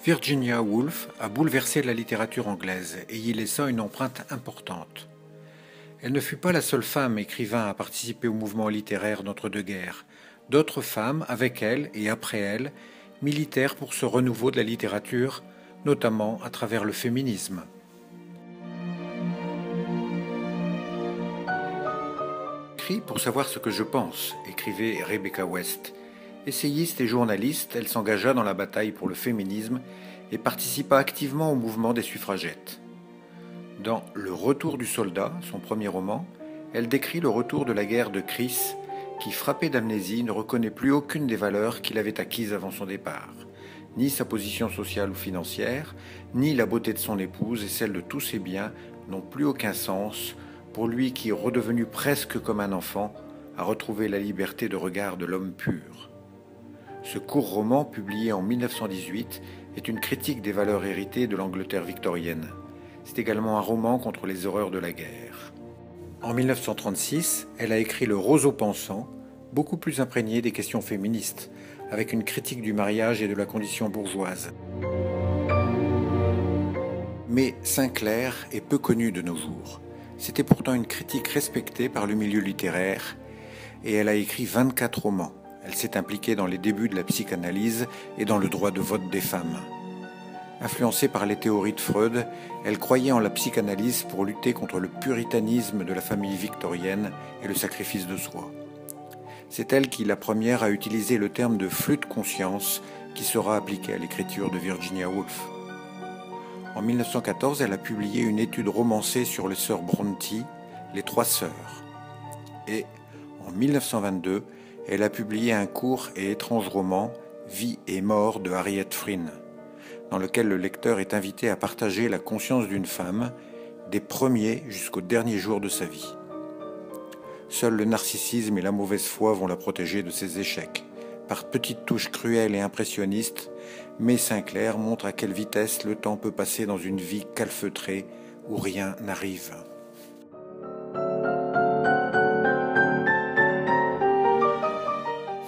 Virginia Woolf a bouleversé la littérature anglaise et y laissa une empreinte importante. Elle ne fut pas la seule femme écrivain à participer au mouvement littéraire d'entre-deux-guerres. D'autres femmes, avec elle et après elle, militèrent pour ce renouveau de la littérature, notamment à travers le féminisme. J'écris pour savoir ce que je pense, écrivait Rebecca West. Essayiste et journaliste, elle s'engagea dans la bataille pour le féminisme et participa activement au mouvement des suffragettes. Dans Le Retour du soldat, son premier roman, elle décrit le retour de la guerre de Chris, qui, frappé d'amnésie, ne reconnaît plus aucune des valeurs qu'il avait acquises avant son départ. Ni sa position sociale ou financière, ni la beauté de son épouse et celle de tous ses biens n'ont plus aucun sens pour lui qui, redevenu presque comme un enfant, a retrouvé la liberté de regard de l'homme pur. Ce court roman, publié en 1918, est une critique des valeurs héritées de l'Angleterre victorienne. C'est également un roman contre les horreurs de la guerre. En 1936, elle a écrit Le Roseau pensant, beaucoup plus imprégné des questions féministes, avec une critique du mariage et de la condition bourgeoise. Mais Sinclair est peu connue de nos jours. C'était pourtant une critique respectée par le milieu littéraire, et elle a écrit 24 romans. Elle s'est impliquée dans les débuts de la psychanalyse et dans le droit de vote des femmes. Influencée par les théories de Freud, elle croyait en la psychanalyse pour lutter contre le puritanisme de la famille victorienne et le sacrifice de soi. C'est elle qui, la première, a utilisé le terme de flux de conscience qui sera appliqué à l'écriture de Virginia Woolf. En 1914, elle a publié une étude romancée sur les sœurs Brontë, Les Trois Sœurs. Et en 1922, elle a publié un court et étrange roman, Vie et mort de Harriet Frine, dans lequel le lecteur est invité à partager la conscience d'une femme, des premiers jusqu'au dernier jour de sa vie. Seul le narcissisme et la mauvaise foi vont la protéger de ses échecs. Par petites touches cruelles et impressionnistes, mais Sinclair montre à quelle vitesse le temps peut passer dans une vie calfeutrée où rien n'arrive.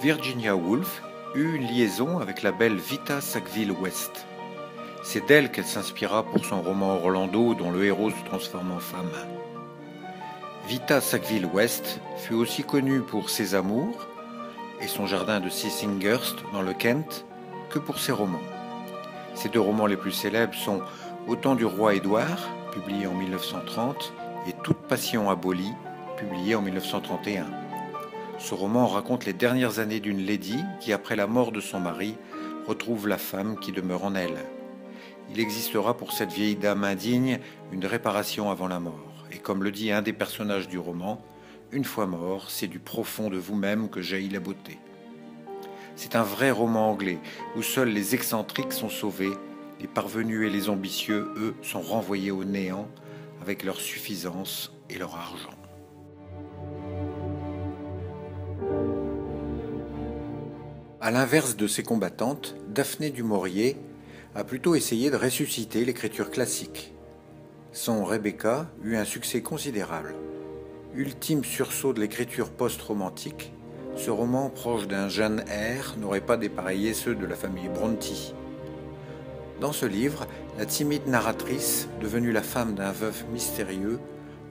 Virginia Woolf eut une liaison avec la belle Vita Sackville-West. C'est d'elle qu'elle s'inspira pour son roman Orlando, dont le héros se transforme en femme. Vita Sackville-West fut aussi connue pour ses amours et son jardin de Sissinghurst dans le Kent que pour ses romans. Ses deux romans les plus célèbres sont Au temps du roi Édouard, publié en 1930, et Toute passion abolie, publié en 1931. Ce roman raconte les dernières années d'une lady qui, après la mort de son mari, retrouve la femme qui demeure en elle. Il existera pour cette vieille dame indigne une réparation avant la mort. Et comme le dit un des personnages du roman, une fois mort, c'est du profond de vous-même que jaillit la beauté. C'est un vrai roman anglais où seuls les excentriques sont sauvés, les parvenus et les ambitieux, eux, sont renvoyés au néant avec leur suffisance et leur argent. À l'inverse de ses combattantes, Daphné du Maurier a plutôt essayé de ressusciter l'écriture classique. Son Rebecca eut un succès considérable. Ultime sursaut de l'écriture post-romantique, ce roman proche d'un Jane Eyre n'aurait pas dépareillé ceux de la famille Brontë. Dans ce livre, la timide narratrice, devenue la femme d'un veuf mystérieux,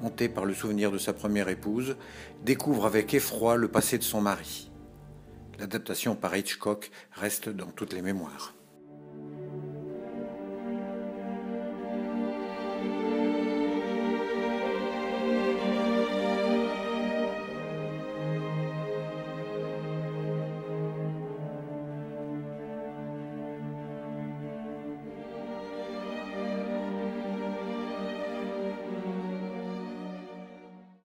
hanté par le souvenir de sa première épouse, découvre avec effroi le passé de son mari. L'adaptation par Hitchcock reste dans toutes les mémoires.